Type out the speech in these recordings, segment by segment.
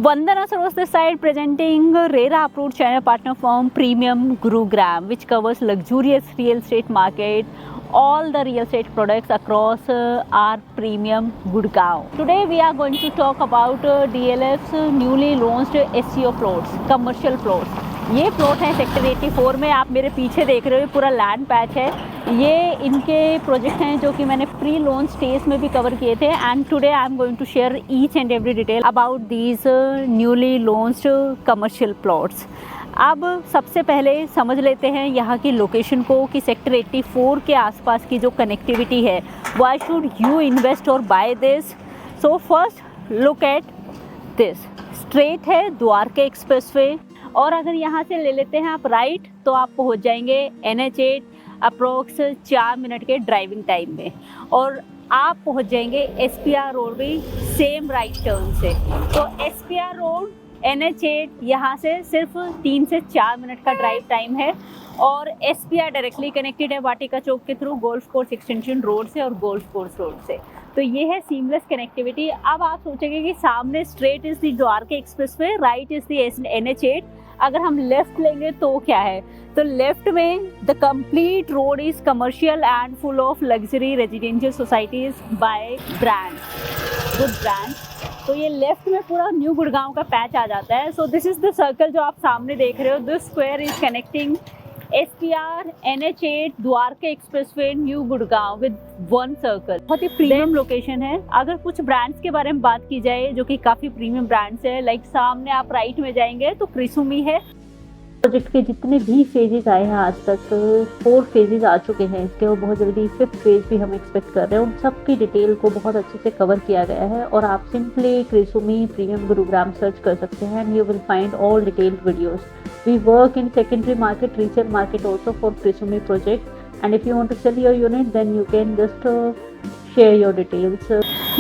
Vandana Saros this side presenting RERA approved channel partner firm Premium Gurugram, which covers luxurious real estate market, all the real estate products across our Premium Gurgaon. Today we are going to talk about DLF's newly launched SEO plots, commercial plots. ये plot है sector 84 में, आप मेरे पीछे देख रहे हो, पूरा लैंड पैच है। ये इनके प्रोजेक्ट हैं जो कि मैंने प्री लॉन्च स्टेज में भी कवर किए थे and today I am going to share each and every detail about these newly launched commercial plots. अब सबसे पहले समझ लेते हैं यहाँ की लोकेशन को कि सेक्टर 84 के आसपास की जो कनेक्टिविटी है, why should you invest or buy this. So first look at this, straight है द्वारका एक्सप्रेसवे, और अगर यहाँ से ले लेते हैं आप राइट तो आप पहुँच जाएंगे NH8 अप्रोक्स 4 मिनट के ड्राइविंग टाइम में, और आप पहुँच जाएंगे SPR रोड भी सेम राइट टर्न से। तो SPR रोड NH8 यहाँ से सिर्फ 3 से 4 मिनट का ड्राइव टाइम है, और SPR डायरेक्टली कनेक्टेड है वाटिका चौक के through golf course extension road से और गोल्फ कोर्स रोड से। तो ये है सीमलेस कनेक्टिविटी। अब आप सोचेंगे कि सामने straight is the Dwarka expressway, right is the NH8, अगर हम लेफ्ट लेंगे तो क्या है, तो लेफ्ट में the complete road is commercial and full of luxury residential societies by brands, good brands. तो ये लेफ्ट में पूरा न्यू गुड़गांव का पैच आ जाता है। So this is the circle जो आप सामने देख रहे हो, this square is connecting SPR NH8 Dwarka expressway new Gurgaon with one circle. बहुत ही प्रीमियम लोकेशन है। अगर कुछ ब्रांड्स के बारे में बात की जाए जो कि काफ़ी प्रीमियम ब्रांड्स है, लाइक सामने आप राइट में जाएंगे तो क्रिसुमी है। प्रोजेक्ट के जितने भी फेजेस आए हैं आज तक 4 फेजेस आ चुके हैं इसके, और बहुत जल्दी 5th फेज भी हम एक्सपेक्ट कर रहे हैं। उन सब की डिटेल को बहुत अच्छे से कवर किया गया है, और आप simply Krisumi premium Gurugram search कर सकते हैं and you will find all detailed videos. We work in secondary market, resale market also for Prisumi project, and if you want to sell your unit then you can just share your details.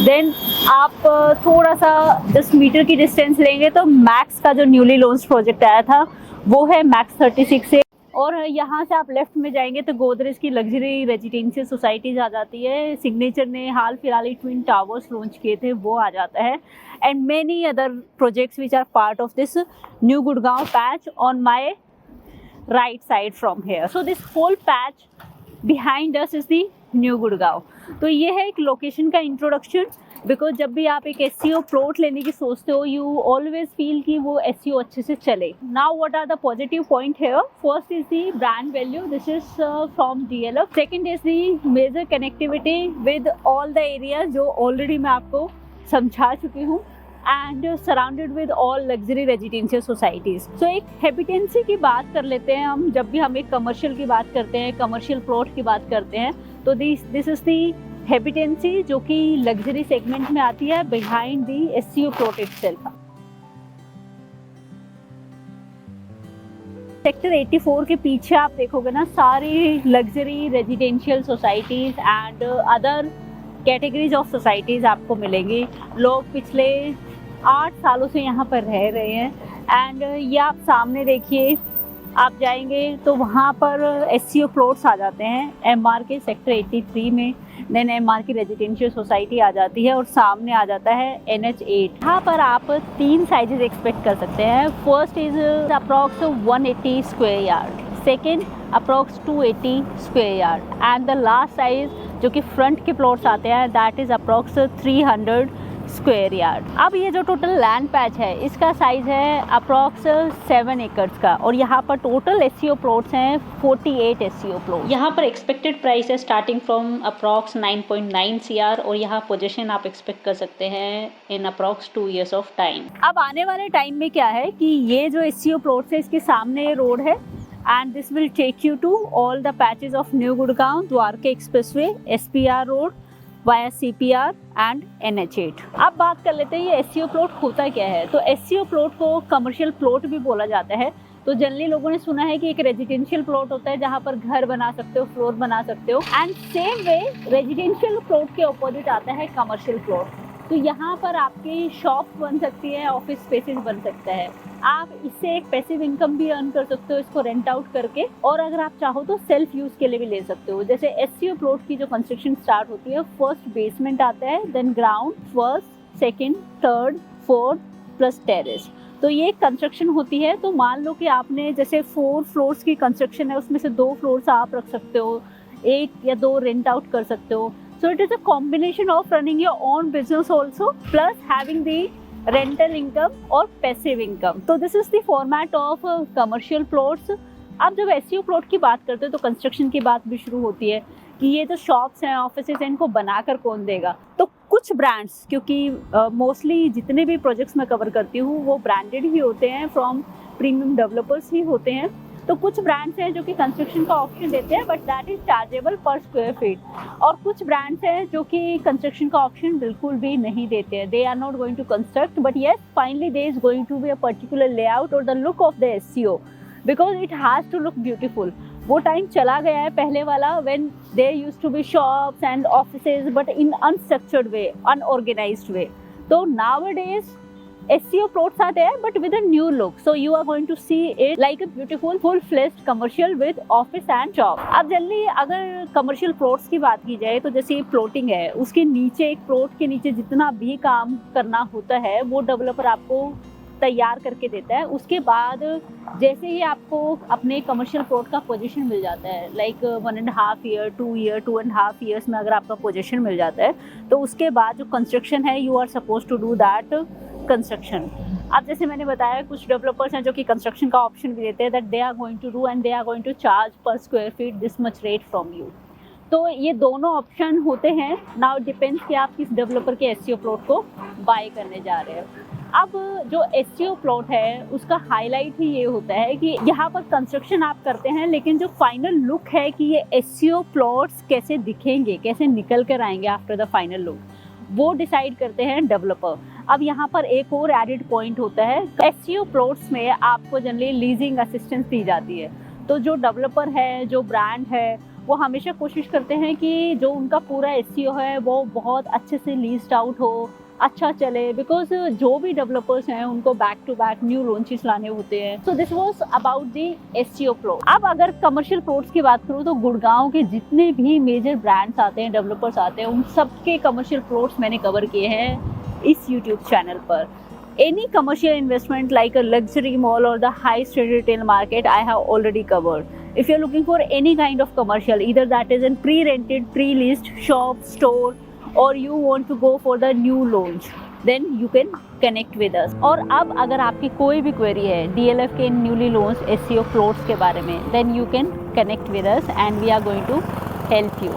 Then आप थोड़ा सा 10 metre की distance लेंगे तो max का जो newly launch project आया था वो है मैक्स 36 से, और यहाँ से आप लेफ्ट में जाएंगे तो गोदरेज की लग्जरी रेजिडेंशियल सोसाइटीज आ जाती है। सिग्नेचर ने हाल फिलहाल ही ट्विन टावर्स लॉन्च किए थे, वो आ जाता है, and many other projects which are part of this new Gurgaon patch on my right side from here. So this whole patch behind us is the new Gurgaon. तो ये है एक लोकेशन का इंट्रोडक्शन, बिकॉज जब भी आप एक SEO प्लॉट लेने की सोचते हो यू ऑलवेज फील कि वो SEO अच्छे से चले। Now what are the positive point here, first is the brand value, this is from DLF। Second is the major connectivity with all the area जो ऑलरेडी मैं आपको समझा चुकी हूँ, and surrounded with all luxury residential societies. So एक habitancy की बात कर लेते हैं हम, जब भी हम एक कमर्शियल की बात करते हैं, कमर्शियल प्लॉट की बात करते हैं, तो दिस इज दी हैबिटेंसी जो कि लग्जरी सेगमेंट में आती है behind the SEO plot itself. Sector 84 के पीछे आप देखोगे ना, सारी luxury residential societies and other categories of societies आपको मिलेंगी। लोग पिछले 8 सालों से यहाँ पर रह रहे हैं, एंड ये आप सामने देखिए, आप जाएंगे तो वहाँ पर SEO प्लॉट्स आ जाते हैं MR के सेक्टर 83 में, देन MR की रेजिडेंशियल सोसाइटी आ जाती है, और सामने आ जाता है NH8। यहाँ पर आप 3 साइजेस एक्सपेक्ट कर सकते हैं। First is approx 180 square yard, second approx 280 square yard, and the last size जो कि फ्रंट के प्लॉट्स आते हैं that is approx 300 square yard. अब ये जो टोटल लैंड पैच है इसका साइज है अप्रॉक्स 7 एकर्स का, और यहाँ पर टोटल SEO प्लॉट्स हैं 48 SEO प्लॉट। यहाँ पर एक्सपेक्टेड प्राइस है स्टार्टिंग फ्रॉम अप्रॉक्स 9.9 CR, और यहाँ पोजीशन आप एक्सपेक्ट कर सकते हैं इन अप्रॉक्स 2 years ऑफ टाइम। अब आने वाले टाइम में क्या है कि ये जो SEO प्लॉट्स है इसके सामने रोड है, and this will take you to all the patches of New Gurgaon, Dwarka Expressway, SPR Road via CPR and NH8। अब बात कर लेते हैं ये SEO प्लॉट होता क्या है। तो SEO प्लॉट को कमर्शियल प्लॉट भी बोला जाता है। तो जनरली लोगों ने सुना है कि एक रेजिडेंशियल प्लॉट होता है जहाँ पर घर बना सकते हो, फ्लोर बना सकते हो, and same way residential plot के ऑपोजिट आता है कमर्शियल प्लॉट। तो यहाँ पर आपकी शॉप बन सकती है, ऑफिस स्पेसेस बन सकता है, आप इससे एक पैसिव इनकम भी अर्न कर सकते हो इसको रेंट आउट करके, और अगर आप चाहो तो सेल्फ यूज के लिए भी ले सकते हो। जैसे SEO प्लॉट की जो कंस्ट्रक्शन स्टार्ट होती है, फर्स्ट बेसमेंट आता है, then ground, first, second, third, fourth, plus terrace. तो ये कंस्ट्रक्शन होती है, तो मान लो कि आपने जैसे 4 फ्लोर्स की कंस्ट्रक्शन है, उसमें से 2 फ्लोर्स आप रख सकते हो, 1 या 2 रेंट आउट कर सकते हो। So it is a combination of running your own business also plus having the rental income और पैसिव इनकम। तो this is the format of commercial plots. आप जब एसईओ प्लॉट की बात करते हो तो कंस्ट्रक्शन की बात भी शुरू होती है कि ये जो शॉप्स हैं, ऑफिसेज हैं, इनको बनाकर कौन देगा। तो कुछ ब्रांड्स, क्योंकि मोस्टली जितने भी प्रोजेक्ट्स मैं कवर करती हूँ वो ब्रांडेड ही होते हैं, फ्रॉम प्रीमियम डेवलपर्स ही होते हैं। तो कुछ ब्रांड्स हैं जो कि कंस्ट्रक्शन का ऑप्शन देते हैं, बट दैट इज चार्जेबल पर स्क्वायर फीट। और कुछ ब्रांड्स हैं जो कि कंस्ट्रक्शन का ऑप्शन बिल्कुल भी नहीं देते हैं। They are not going to construct, but yes finally there is going to be a particular layout और the look of the SEO, because it has to look beautiful. वो टाइम चला गया है पहले वाला, when there used to be shops and offices but in unstructured way, unorganised way. तो nowadays SEO plots are there but with a new look, so you are going to see it like a beautiful full-fledged commercial with office and shop। अब जल्दी अगर commercial plots की बात की जाए तो जैसे प्लॉटिंग है, उसके नीचे एक प्लॉट के नीचे जितना भी काम करना होता है वो डेवलपर आपको तैयार करके देता है। उसके बाद जैसे ही आपको अपने कमर्शियल प्लॉट का पोजीशन मिल जाता है, लाइक 1.5 ईयर, 2 ईयर, 2.5 ईयर्स में अगर आपका पोजीशन मिल जाता है, तो उसके बाद जो कंस्ट्रक्शन है, you are suppose to do that construction. अब जैसे मैंने बताया, कुछ डेवलपर्स हैं जो कि कंस्ट्रक्शन का ऑप्शन भी देते हैं, that they are going to do and they are going to charge per square feet this much rate from you. तो ये दोनों ऑप्शन होते हैं। नाउ डिपेंड्स कि आप किस डेवलपर के एसईओ प्लॉट को बाय करने जा रहे हो। अब जो एसईओ प्लॉट है उसका हाईलाइट ही ये होता है कि यहाँ पर कंस्ट्रक्शन आप करते हैं, लेकिन जो फाइनल लुक है कि ये एसईओ प्लॉट्स कैसे दिखेंगे, कैसे निकल कर आएंगे आफ्टर द फाइनल लुक, वो डिसाइड करते हैं डेवलपर। अब यहाँ पर एक और एडिड पॉइंट होता है, एसईओ प्लॉट्स में आपको जनरली लीजिंग असिस्टेंस दी जाती है। तो जो डेवलपर है, जो ब्रांड है, वो हमेशा कोशिश करते हैं कि जो उनका पूरा एसईओ है वो बहुत अच्छे से लीज्ड आउट हो, अच्छा चले, बिकॉज जो भी डेवलपर्स हैं उनको back to back new launches लाने होते हैं। So this was about the SEO plot. अब अगर कमर्शियल प्लॉट्स की बात करूँ तो गुड़गांव के जितने भी मेजर ब्रांड्स आते हैं, डेवलपर्स आते हैं, उन सबके कमर्शियल प्लॉट्स मैंने कवर किए हैं इस यूट्यूब चैनल पर। Any commercial investment like a luxury mall or the high street retail market, I have already covered. If you're looking for any kind of commercial, either that is in pre-rented, pre-leased shop, store, or you want to go for the new launch, then you can connect with us. और अब अगर आपकी कोई भी query है DLF के newly launch SEO plots के बारे में, then you can connect with us and we are going to help you.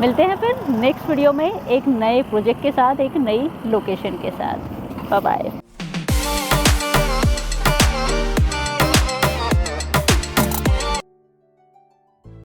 मिलते हैं फिर नेक्स्ट वीडियो में एक नए प्रोजेक्ट के साथ, एक नई लोकेशन के साथ। Bye bye.